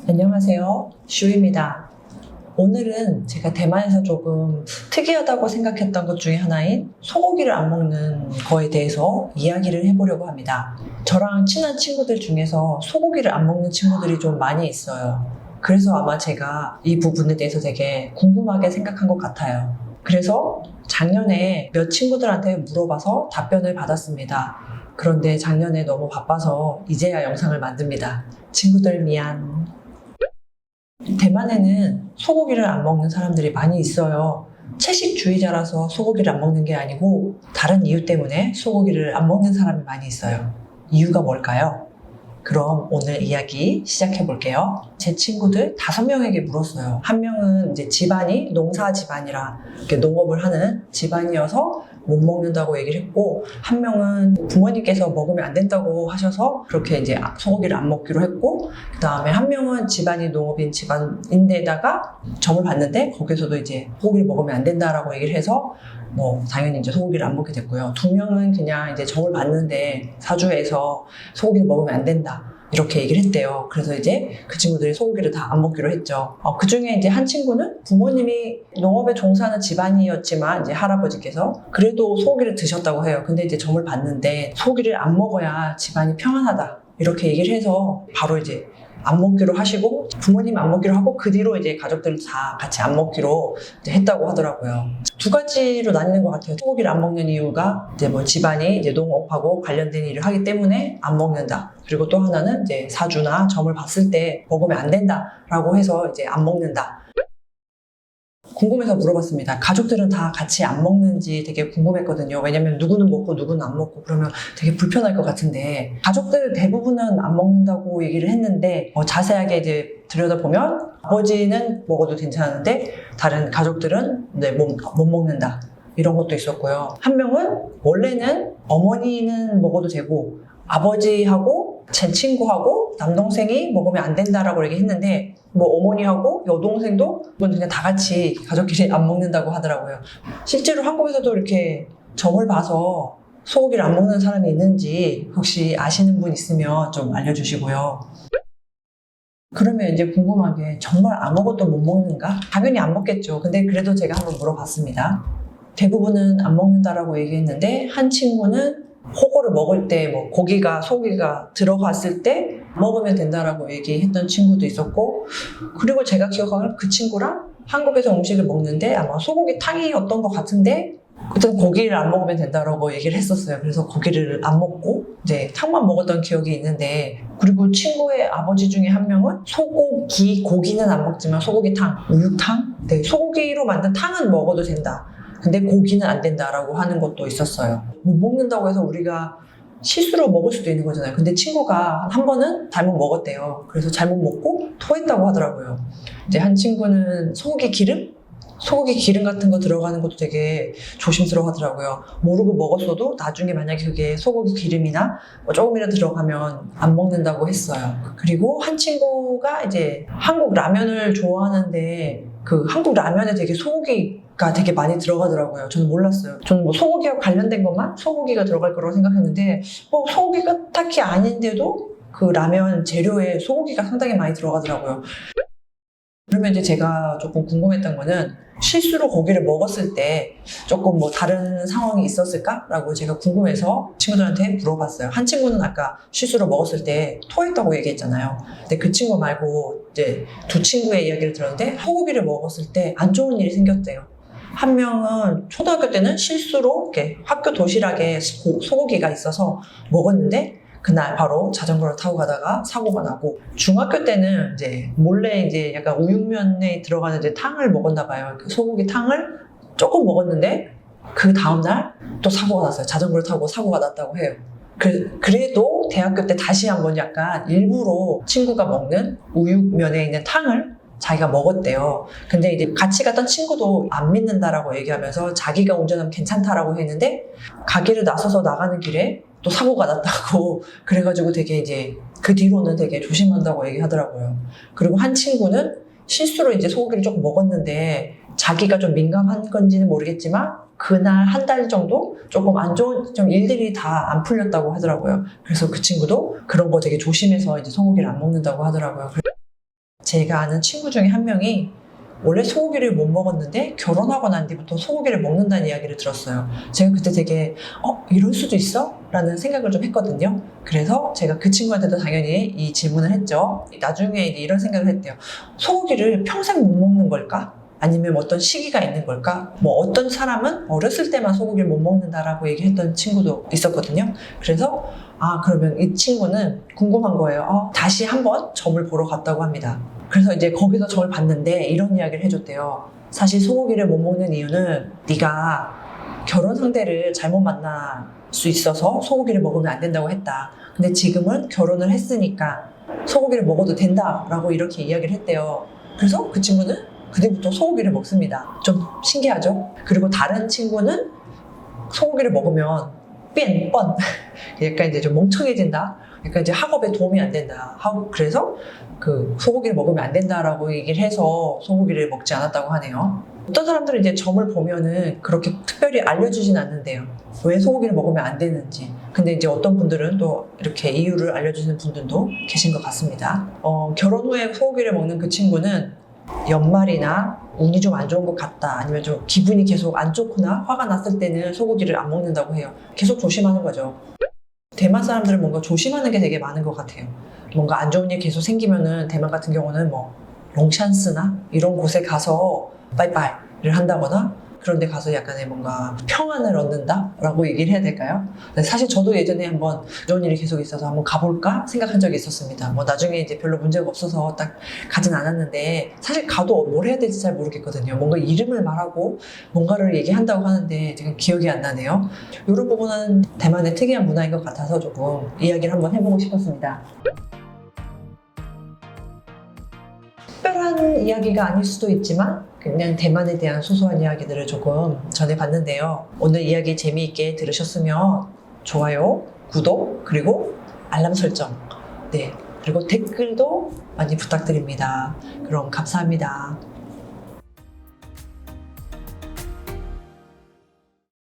안녕하세요. 슈입니다. 오늘은 제가 대만에서 조금 특이하다고 생각했던 것 중에 하나인 소고기를 안 먹는 거에 대해서 이야기를 해보려고 합니다. 저랑 친한 친구들 중에서 소고기를 안 먹는 친구들이 좀 많이 있어요. 그래서 아마 제가 이 부분에 대해서 되게 궁금하게 생각한 것 같아요. 그래서 작년에 몇 친구들한테 물어봐서 답변을 받았습니다. 그런데 작년에 너무 바빠서 이제야 영상을 만듭니다. 친구들 미안. 대만에는 소고기를 안 먹는 사람들이 많이 있어요. 채식주의자라서 소고기를 안 먹는 게 아니고 다른 이유 때문에 소고기를 안 먹는 사람이 많이 있어요. 이유가 뭘까요? 그럼 오늘 이야기 시작해 볼게요. 제 친구들 5명에게 물었어요. 한 명은 이제 집안이 농사 집안이라 이렇게 농업을 하는 집안이어서 못 먹는다고 얘기를 했고, 한 명은 부모님께서 먹으면 안 된다고 하셔서 그렇게 이제 소고기를 안 먹기로 했고, 그 다음에 한 명은 집안이 농업인 집안인데다가 점을 봤는데 거기서도 이제 소고기를 먹으면 안 된다라고 얘기를 해서 당연히 이제 소고기를 안 먹게 됐고요. 2명은 그냥 이제 점을 봤는데 사주에서 소고기를 먹으면 안 된다 이렇게 얘기를 했대요. 그래서 이제 그 친구들이 소고기를 다 안 먹기로 했죠. 그 중에 이제 한 친구는 부모님이 농업에 종사하는 집안이었지만 이제 할아버지께서 그래도 소고기를 드셨다고 해요. 근데 이제 점을 봤는데 소고기를 안 먹어야 집안이 평안하다 이렇게 얘기를 해서 바로 이제 안 먹기로 하시고, 부모님 안 먹기로 하고 그 뒤로 이제 가족들 다 같이 안 먹기로 이제 했다고 하더라고요. 2가지로 나뉘는 것 같아요. 소고기를 안 먹는 이유가 이제 집안이 이제 농업하고 관련된 일을 하기 때문에 안 먹는다. 그리고 또 하나는 이제 사주나 점을 봤을 때 먹으면 안 된다라고 해서 이제 안 먹는다. 궁금해서 물어봤습니다. 가족들은 다 같이 안 먹는지 되게 궁금했거든요. 왜냐면 누구는 먹고 누구는 안 먹고 그러면 되게 불편할 것 같은데, 가족들 대부분은 안 먹는다고 얘기를 했는데 자세하게 이제 들여다보면 아버지는 먹어도 괜찮은데 다른 가족들은 못 먹는다 이런 것도 있었고요. 한 명은 원래는 어머니는 먹어도 되고 아버지하고 제 친구하고 남동생이 먹으면 안 된다라고 얘기했는데 어머니하고 여동생도 그냥 다 같이 가족끼리 안 먹는다고 하더라고요. 실제로 한국에서도 이렇게 점을 봐서 소고기를 안 먹는 사람이 있는지 혹시 아시는 분 있으면 좀 알려주시고요. 그러면 이제 궁금한 게, 정말 아무것도 못 먹는가? 당연히 안 먹겠죠. 근데 그래도 제가 한번 물어봤습니다. 대부분은 안 먹는다라고 얘기했는데 한 친구는 호거를 먹을 때 소고기가 들어갔을 때 먹으면 된다라고 얘기했던 친구도 있었고, 그리고 제가 기억하기로는 그 친구랑 한국에서 음식을 먹는데 아마 소고기 탕이었던 것 같은데 그때 고기를 안 먹으면 된다라고 얘기를 했었어요. 그래서 고기를 안 먹고 이제 탕만 먹었던 기억이 있는데, 그리고 친구의 아버지 중에 한 명은 고기는 안 먹지만 소고기탕, 우육탕? 소고기로 만든 탕은 먹어도 된다. 근데 고기는 안 된다라고 하는 것도 있었어요. 못 먹는다고 해서 우리가 실수로 먹을 수도 있는 거잖아요. 근데 친구가 한 번은 잘못 먹었대요. 그래서 잘못 먹고 토했다고 하더라고요. 이제 한 친구는 소고기 기름 같은 거 들어가는 것도 되게 조심스러워 하더라고요. 모르고 먹었어도 나중에 만약에 그게 소고기 기름이나 조금이라도 들어가면 안 먹는다고 했어요. 그리고 한 친구가 이제 한국 라면을 좋아하는데 그 한국 라면에 되게 소고기가 되게 많이 들어가더라고요. 저는 몰랐어요. 저는 소고기와 관련된 것만 소고기가 들어갈 거라고 생각했는데 소고기가 딱히 아닌데도 그 라면 재료에 소고기가 상당히 많이 들어가더라고요. 그러면 이제 제가 조금 궁금했던 거는, 실수로 고기를 먹었을 때 조금 다른 상황이 있었을까라고 제가 궁금해서 친구들한테 물어봤어요. 한 친구는 아까 실수로 먹었을 때 토했다고 얘기했잖아요. 근데 그 친구 말고 이제 2 친구의 이야기를 들었는데 소고기를 먹었을 때 안 좋은 일이 생겼대요. 한 명은 초등학교 때는 실수로 이렇게 학교 도시락에 소고기가 있어서 먹었는데 그날 바로 자전거를 타고 가다가 사고가 나고, 중학교 때는 이제 몰래 이제 약간 우육면에 들어가는 이제 탕을 먹었나 봐요. 그 소고기 탕을 조금 먹었는데 그 다음날 또 사고가 났어요. 자전거를 타고 사고가 났다고 해요. 그래도 대학교 때 다시 한번 약간 일부러 친구가 먹는 우육면에 있는 탕을 자기가 먹었대요. 근데 이제 같이 갔던 친구도 안 믿는다라고 얘기하면서 자기가 운전하면 괜찮다라고 했는데 가게를 나서서 나가는 길에 또 사고가 났다고 그래가지고 되게 이제 그 뒤로는 되게 조심한다고 얘기하더라고요. 그리고 한 친구는 실수로 이제 소고기를 조금 먹었는데 자기가 좀 민감한 건지는 모르겠지만 그날 한 달 정도 조금 안 좋은 좀 일들이 다 안 풀렸다고 하더라고요. 그래서 그 친구도 그런 거 되게 조심해서 이제 소고기를 안 먹는다고 하더라고요. 제가 아는 친구 중에 한 명이 원래 소고기를 못 먹었는데 결혼하고 난 뒤부터 소고기를 먹는다는 이야기를 들었어요. 제가 그때 되게 이럴 수도 있어? 라는 생각을 좀 했거든요. 그래서 제가 그 친구한테도 당연히 이 질문을 했죠. 나중에 이제 이런 생각을 했대요. 소고기를 평생 못 먹는 걸까? 아니면 어떤 시기가 있는 걸까? 뭐 어떤 사람은 어렸을 때만 소고기를 못 먹는다라고 얘기했던 친구도 있었거든요. 그래서 그러면 이 친구는 궁금한 거예요. 다시 한번 점을 보러 갔다고 합니다. 그래서 이제 거기서 점을 봤는데 이런 이야기를 해줬대요. 사실 소고기를 못 먹는 이유는 네가 결혼 상대를 잘못 만날 수 있어서 소고기를 먹으면 안 된다고 했다. 근데 지금은 결혼을 했으니까 소고기를 먹어도 된다라고 이렇게 이야기를 했대요. 그래서 그 친구는 그때부터 소고기를 먹습니다. 좀 신기하죠? 그리고 다른 친구는 소고기를 먹으면 뻔 약간 이제 좀 멍청해진다. 약간 이제 학업에 도움이 안 된다. 하고 그래서 그 소고기를 먹으면 안 된다라고 얘기를 해서 소고기를 먹지 않았다고 하네요. 어떤 사람들은 이제 점을 보면은 그렇게 특별히 알려주진 않는데요. 왜 소고기를 먹으면 안 되는지. 근데 이제 어떤 분들은 또 이렇게 이유를 알려주시는 분들도 계신 것 같습니다. 결혼 후에 소고기를 먹는 그 친구는 연말이나 운이 좀 안 좋은 것 같다, 아니면 좀 기분이 계속 안 좋거나 화가 났을 때는 소고기를 안 먹는다고 해요. 계속 조심하는 거죠. 대만 사람들은 뭔가 조심하는 게 되게 많은 것 같아요. 뭔가 안 좋은 일 계속 생기면은 대만 같은 경우는 뭐 롱샨스나 이런 곳에 가서 빠이빠이를 한다거나 그런 데 가서 약간의 뭔가 평안을 얻는다? 라고 얘기를 해야 될까요? 사실 저도 예전에 한번 이런 일이 계속 있어서 한번 가볼까 생각한 적이 있었습니다. 뭐 나중에 이제 별로 문제가 없어서 딱 가진 않았는데, 사실 가도 뭘 해야 될지 잘 모르겠거든요. 뭔가 이름을 말하고 뭔가를 얘기한다고 하는데 지금 기억이 안 나네요. 이런 부분은 대만의 특이한 문화인 것 같아서 조금 이야기를 한번 해보고 싶었습니다. 특별한 이야기가 아닐 수도 있지만 그냥 대만에 대한 소소한 이야기들을 조금 전해봤는데요. 오늘 이야기 재미있게 들으셨으면 좋아요, 구독, 그리고 알람 설정, 그리고 댓글도 많이 부탁드립니다. 그럼 감사합니다.